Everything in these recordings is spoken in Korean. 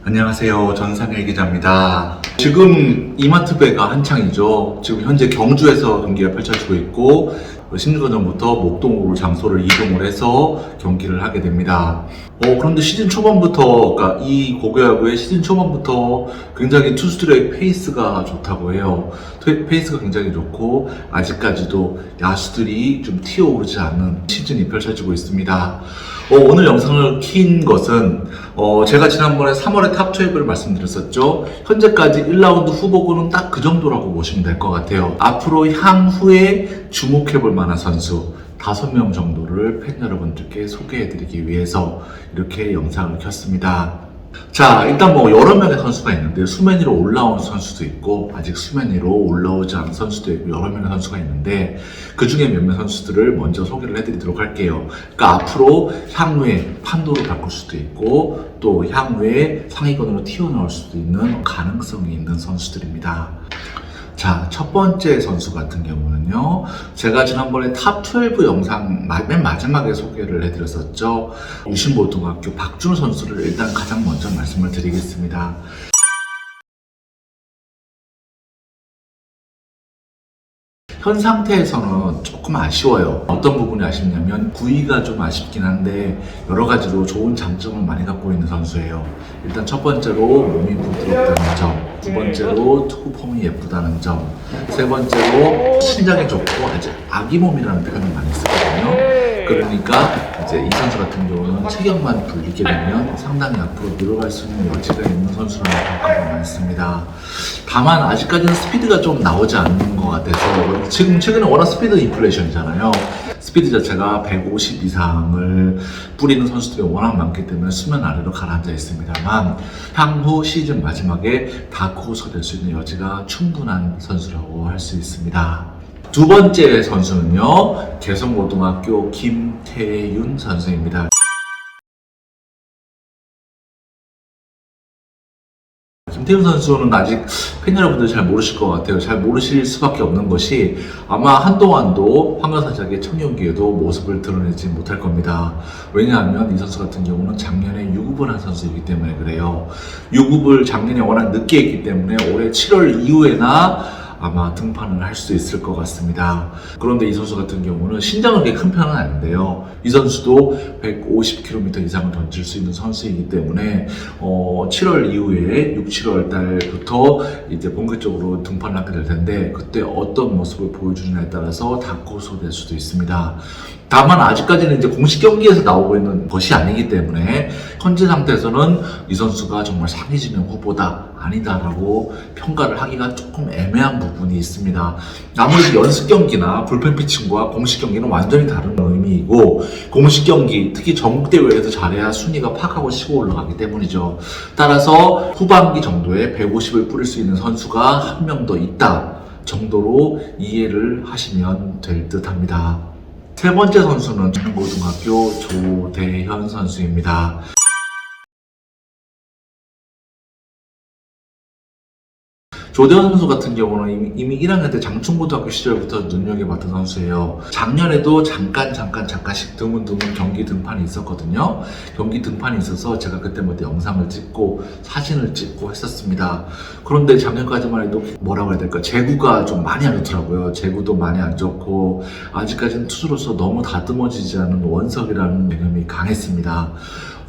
안녕하세요. 전상일 기자입니다. 지금 이마트배가 한창이죠. 지금 현재 경주에서 경기가 펼쳐지고 있고 16년 전부터 목동으로 장소를 이동을 해서 경기를 하게 됩니다. 그런데 시즌 초반부터, 그러니까 이 고교야구의 시즌 초반부터 굉장히 투수들의 페이스가 좋다고 해요. 페이스가 굉장히 좋고 아직까지도 야수들이 좀 튀어오르지 않는 시즌이 펼쳐지고 있습니다. 오늘 영상을 킨 것은 제가 지난번에 3월에 탑 12를 말씀드렸었죠. 현재까지 1라운드 후보군은 딱 그 정도라고 보시면 될 것 같아요. 앞으로 향후에 주목해볼 만한 선수 5명 정도를 팬 여러분들께 소개해드리기 위해서 이렇게 영상을 켰습니다. 자, 일단 여러 명의 선수가 있는데 수면 위로 올라온 선수도 있고 아직 수면 위로 올라오지 않은 선수도 있고 여러 명의 선수가 있는데 그 중에 몇몇 선수들을 먼저 소개를 해드리도록 할게요. 그러니까 앞으로 향후에 판도로 바꿀 수도 있고 또 향후에 상위권으로 튀어나올 수도 있는 가능성이 있는 선수들입니다. 자, 첫 번째 선수 같은 경우는요, 제가 지난번에 탑 12 영상 맨 마지막에 소개를 해드렸었죠. 유신고등학교 박준호 선수를 일단 가장 먼저 말씀을 드리겠습니다. 현 상태에서는 조금 아쉬워요. 어떤 부분이 아쉽냐면 구위가 좀 아쉽긴 한데 여러 가지로 좋은 장점을 많이 갖고 있는 선수예요. 일단 첫 번째로 몸이 부드럽다는 점, 두 번째로 투구 폼이 예쁘다는 점, 세 번째로 신장이 좋고 아주 아기 몸이라는 표현을 많이 쓰거든요. 그러니까 이제 이 선수 같은 경우는 체격만 불리게 되면 상당히 앞으로 늘어갈 수 있는 여지가 있는 선수라는 평가가 많습니다. 다만 아직까지는 스피드가 좀 나오지 않는 것 같아서 지금 최근에 워낙 스피드 인플레이션이잖아요. 스피드 자체가 150 이상을 뿌리는 선수들이 워낙 많기 때문에 수면 아래로 가라앉아 있습니다만 향후 시즌 마지막에 다크호스가 될 수 있는 여지가 충분한 선수라고 할 수 있습니다. 두 번째 선수는요, 개성고등학교 김태윤 선수입니다. 김태윤 선수는 아직 팬 여러분들 잘 모르실 것 같아요. 잘 모르실 수밖에 없는 것이 아마 한동안도 황금사자의 청년기에도 모습을 드러내지 못할 겁니다. 왜냐하면 이 선수 같은 경우는 작년에 유급을 한 선수이기 때문에 그래요. 유급을 작년에 워낙 늦게 했기 때문에 올해 7월 이후에나 아마 등판을 할 수 있을 것 같습니다. 그런데 이 선수 같은 경우는 신장은 그렇게 큰 편은 아닌데요. 이 선수도 150km 이상을 던질 수 있는 선수이기 때문에 7월 이후에 6, 7월 달부터 이제 본격적으로 등판을 하게 될 텐데 그때 어떤 모습을 보여주느냐에 따라서 다크호스가 될 수도 있습니다. 다만 아직까지는 이제 공식 경기에서 나오고 있는 것이 아니기 때문에 현재 상태에서는 이 선수가 정말 상위 지명 후보다 아니다라고 평가를 하기가 조금 애매한 부분이 있습니다. 아무래도 연습 경기나 불펜 피칭과 공식 경기는 완전히 다른 의미이고 공식 경기, 특히 전국 대회에서 잘해야 순위가 팍하고 치고 올라가기 때문이죠. 따라서 후반기 정도에 150을 뿌릴 수 있는 선수가 한 명 더 있다 정도로 이해를 하시면 될 듯 합니다. 세 번째 선수는 고등학교 조대현 선수입니다. 조대현 선수 같은 경우는 이미 1학년 때 장충고등학교 시절부터 눈여겨봤던 선수예요. 작년에도 잠깐씩 드문드문 경기 등판이 있었거든요. 경기 등판이 있어서 제가 그때부터 영상을 찍고 사진을 찍고 했었습니다. 그런데 작년까지만 해도 뭐라고 해야 될까, 제구가 좀 많이 안 좋더라고요. 제구도 많이 안 좋고 아직까지는 투수로서 너무 다듬어지지 않은 원석이라는 개념이 강했습니다.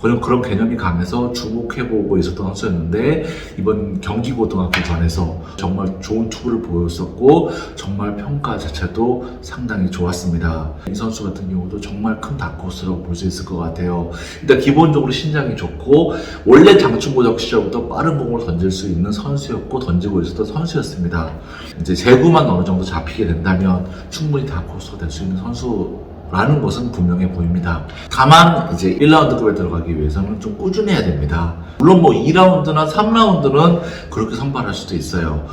그런 개념이 강해서 주목해보고 있었던 선수였는데 이번 경기고등학교전에서 정말 좋은 투구를 보였었고 정말 평가 자체도 상당히 좋았습니다. 이 선수 같은 경우도 정말 큰 다크호스라고 볼 수 있을 것 같아요. 일단 기본적으로 신장이 좋고 원래 장충고등학교 시절부터 빠른 공을 던질 수 있는 선수였고 던지고 있었던 선수였습니다. 이제 제구만 어느 정도 잡히게 된다면 충분히 다크호스가 될 수 있는 선수라는 것은 분명해 보입니다. 다만 이제 1라운드급에 들어가기 위해서는 좀 꾸준해야 됩니다. 물론 2라운드나 3라운드는 그렇게 선발할 수도 있어요.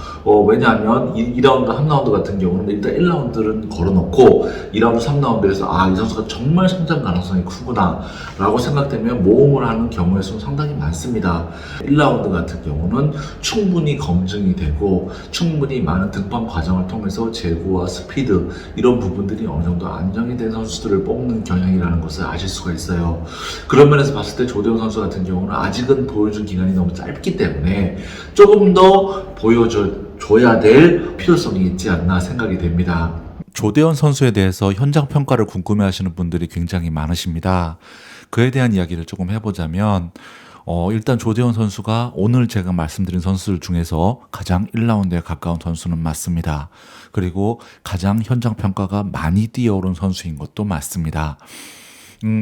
왜냐하면 2라운드, 3라운드 같은 경우는 일단 1라운드는 걸어놓고 2라운드, 3라운드에서 이 선수가 정말 성장 가능성이 크구나 라고 생각되면 모험을 하는 경우의 수는 상당히 많습니다. 1라운드 같은 경우는 충분히 검증이 되고 충분히 많은 등판 과정을 통해서 제구와 스피드 이런 부분들이 어느 정도 안정이 된 선수 선수들을 뽑는 경향이라는 것을 아실 수가 있어요. 그런 면에서 봤을 때 조대원 선수 같은 경우는 아직은 보여준 기간이 너무 짧기 때문에 조금 더 보여줘야 될 필요성이 있지 않나 생각이 됩니다. 조대원 선수에 대해서 현장 평가를 궁금해하시는 분들이 굉장히 많으십니다. 그에 대한 이야기를 조금 해보자면 일단 조대원 선수가 오늘 제가 말씀드린 선수들 중에서 가장 1라운드에 가까운 선수는 맞습니다. 그리고 가장 현장 평가가 많이 뛰어오른 선수인 것도 맞습니다.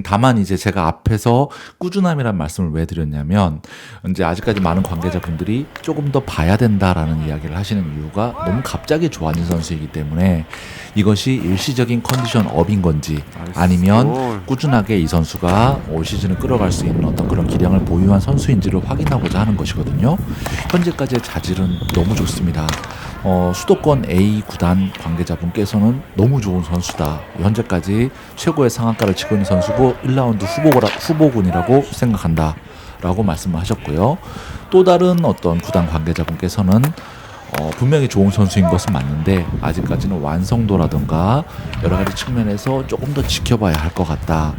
다만 이제 제가 앞에서 꾸준함이란 말씀을 왜 드렸냐면 이제 아직까지 많은 관계자분들이 조금 더 봐야 된다라는 이야기를 하시는 이유가 너무 갑자기 좋아진 선수이기 때문에 이것이 일시적인 컨디션 업인 건지 아니면 꾸준하게 이 선수가 올 시즌을 끌어갈 수 있는 어떤 그런 기량을 보유한 선수인지를 확인하고자 하는 것이거든요. 현재까지의 자질은 너무 좋습니다. 수도권 A 구단 관계자분께서는 너무 좋은 선수다. 현재까지 최고의 상한가를 치고 있는 선수고 1라운드 후보군이라고 생각한다. 라고 말씀을 하셨고요. 또 다른 어떤 구단 관계자분께서는 분명히 좋은 선수인 것은 맞는데 아직까지는 완성도라든가 여러 가지 측면에서 조금 더 지켜봐야 할 것 같다.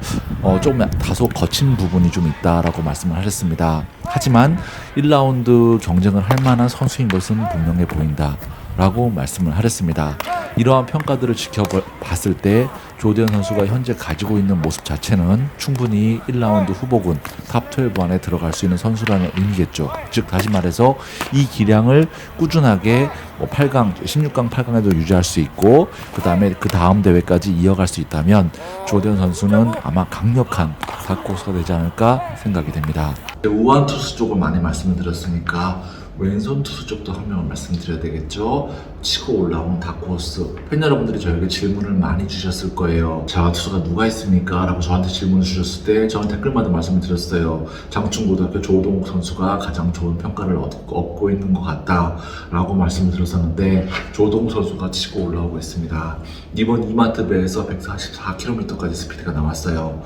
조금 다소 거친 부분이 좀 있다라고 말씀을 하셨습니다. 하지만 1라운드 경쟁을 할 만한 선수인 것은 분명해 보인다. 라고 말씀을 하셨습니다. 이러한 평가들을 지켜봤을 때 조대현 선수가 현재 가지고 있는 모습 자체는 충분히 1라운드 후보군 탑12 안에 들어갈 수 있는 선수라는 의미겠죠. 즉 다시 말해서 이 기량을 꾸준하게 8강, 16강, 8강에도 유지할 수 있고 그 다음 대회까지 이어갈 수 있다면 조대현 선수는 아마 강력한 다크호스가 되지 않을까 생각이 됩니다. 우한 투수 쪽을 많이 말씀을 드렸으니까 왼손 투수 쪽도 한 명을 말씀드려야 되겠죠. 치고 올라오는 다크호스. 팬 여러분들이 저에게 질문을 많이 주셨을 거예요. 자완 투수가 누가 있습니까? 라고 저한테 질문을 주셨을 때 저는 댓글마다 말씀을 드렸어요. 장충고등학교 조동욱 선수가 가장 좋은 평가를 얻고 있는 것 같다 라고 말씀을 드렸었는데 조동욱 선수가 치고 올라오고 있습니다. 이번 이마트 배에서 144km까지 스피드가 나왔어요.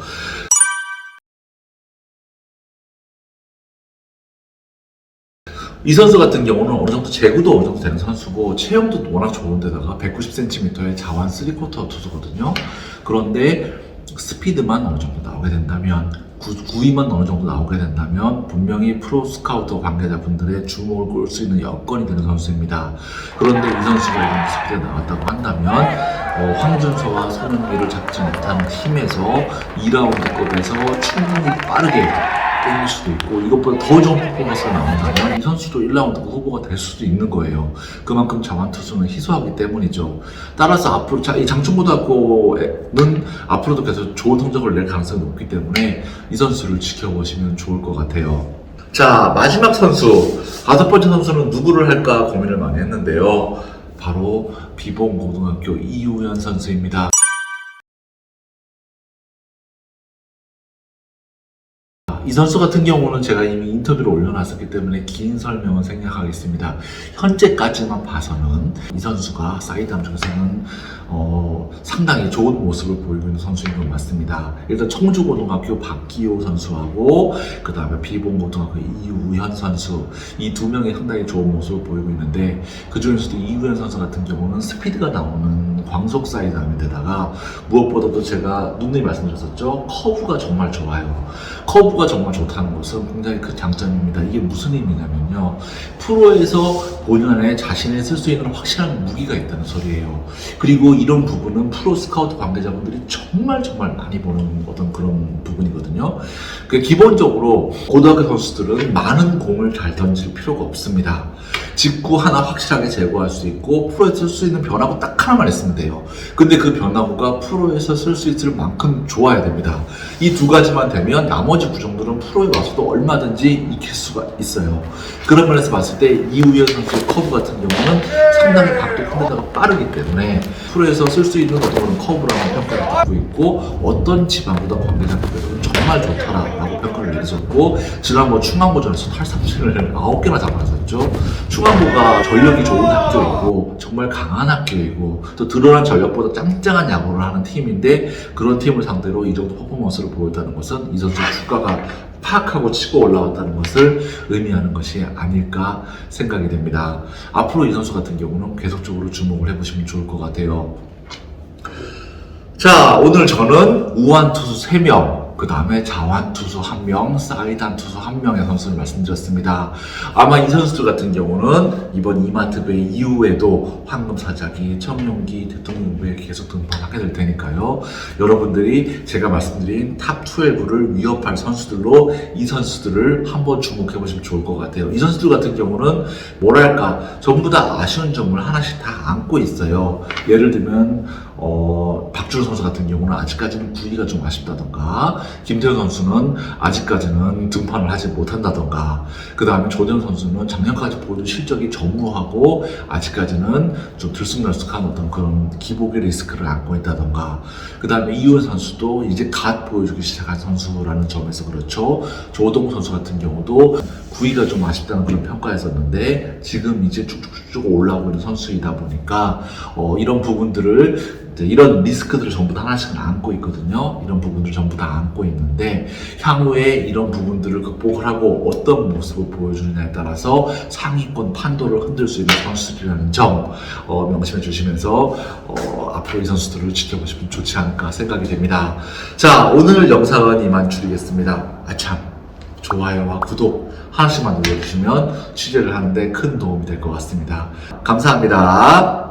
이 선수 같은 경우는 어느 정도 제구도 어느 정도 되는 선수고 체형도 워낙 좋은데다가 190cm의 자완 3쿼터 투수거든요. 그런데 스피드만 어느 정도 나오게 된다면 구위만 어느 정도 나오게 된다면 분명히 프로 스카우터 관계자분들의 주목을 끌 수 있는 여건이 되는 선수입니다. 그런데 이 선수가 이런 스피드가 나왔다고 한다면 황준서와 손흥민을 잡지 못하는 팀에서 2라운드급에서 충분히 빠르게 땡길 수도 있고 이것보다 더 좋은 퍼포먼스가 나온다면 이 선수도 1라운드 후보가 될 수도 있는 거예요. 그만큼 자완 투수는 희소하기 때문이죠. 따라서 앞으로 이 장충고등학교는 앞으로도 계속 좋은 성적을 낼 가능성이 높기 때문에 이 선수를 지켜보시면 좋을 것 같아요. 자, 마지막 선수 5번째 선수는 누구를 할까 고민을 많이 했는데요. 바로 비봉고등학교 이우현 선수입니다. 이 선수 같은 경우는 제가 이미 인터뷰를 올려놨었기 때문에 긴 설명은 생략하겠습니다. 현재까지만 봐서는 이 선수가 사이드 함정에서는 상당히 좋은 모습을 보이고 있는 선수인 건 맞습니다. 일단 청주고등학교 박기호 선수하고 그 다음에 비봉고등학교 이우현 선수 이 두 명이 상당히 좋은 모습을 보이고 있는데 그 중에서도 이우현 선수 같은 경우는 스피드가 나오는 광속 사이드 함인데다가 무엇보다도 제가 누누이 말씀드렸었죠. 커브가 정말 좋아요. 커브가 정말 좋다는 것은 굉장히 큰 장점입니다. 이게 무슨 의미냐면요. 프로에서 본인 안에 자신이 쓸 수 있는 확실한 무기가 있다는 소리예요. 그리고 이런 부분은 프로 스카우트 관계자분들이 정말 많이 보는 어떤 그런 부분이거든요. 기본적으로 고등학교 선수들은 많은 공을 잘 던질 필요가 없습니다. 직구 하나 확실하게 제거할 수 있고 프로에서 쓸 수 있는 변화구 딱 하나만 있으면 돼요. 근데 그 변화구가 프로에서 쓸 수 있을 만큼 좋아야 됩니다. 이 두 가지만 되면 나머지 구종들은 프로에 와서도 얼마든지 익힐 수가 있어요. 그런 면에서 봤을 때 이우현 선수의 커브 같은 경우는 상당히 각도 큰데다가 빠르기 때문에 프로에서 쓸 수 있는 어떤 커브라는 평가를 받고 있고 어떤 지방구단 관계자분들은 정말 좋다라고 평가를 내리셨고 지난번 충암고전에서 탈삼진을 9개나 잡아놨었죠. 충암고가 전력이 좋은 학교이고 정말 강한 학교이고 또 드러난 전력보다 짱짱한 야구를 하는 팀인데 그런 팀을 상대로 이 정도 퍼포먼스를 보였다는 것은 이 선수의 주가가 파악하고 치고 올라왔다는 것을 의미하는 것이 아닐까 생각이 됩니다. 앞으로 이 선수 같은 경우는 계속적으로 주목을 해보시면 좋을 것 같아요. 자, 오늘 저는 우완 투수 3명, 그 다음에 자완 투수 1명, 사이드한 투수 1명의 선수를 말씀드렸습니다. 아마 이 선수들 같은 경우는 이번 이마트베이 이후에도 황금사자기, 청룡기, 대통령부에 계속 등판하게 될 테니까요. 여러분들이 제가 말씀드린 탑 12를 위협할 선수들로 이 선수들을 한번 주목해 보시면 좋을 것 같아요. 이 선수들 같은 경우는 뭐랄까, 전부 다 아쉬운 점을 하나씩 다 안고 있어요. 예를 들면 박주호 선수 같은 경우는 아직까지는 구위가 좀 아쉽다던가, 김태현 선수는 아직까지는 등판을 하지 못한다던가, 그 다음에 조대현 선수는 작년까지 보여준 실적이 저무하고 아직까지는 좀 들쑥날쑥한 어떤 그런 기복의 리스크를 안고 있다던가, 그 다음에 이훈 선수도 이제 갓 보여주기 시작한 선수라는 점에서 그렇죠. 조동 선수 같은 경우도 구위가 좀 아쉽다는 그런 평가였었는데 지금 이제 쭉쭉쭉 올라오고 있는 선수이다 보니까 이런 부분들을, 이런 리스크들을 전부 다 하나씩 안고 있거든요. 이런 부분들 전부 다 안고 있는데 향후에 이런 부분들을 극복을 하고 어떤 모습을 보여주느냐에 따라서 상위권 판도를 흔들 수 있는 선수들이라는 점 명심해 주시면서 앞으로 이 선수들을 지켜보시면 좋지 않을까 생각이 됩니다. 자, 오늘 영상은 이만 줄이겠습니다. 아참, 좋아요와 구독 하나씩만 눌러주시면 취재를 하는데 큰 도움이 될 것 같습니다. 감사합니다.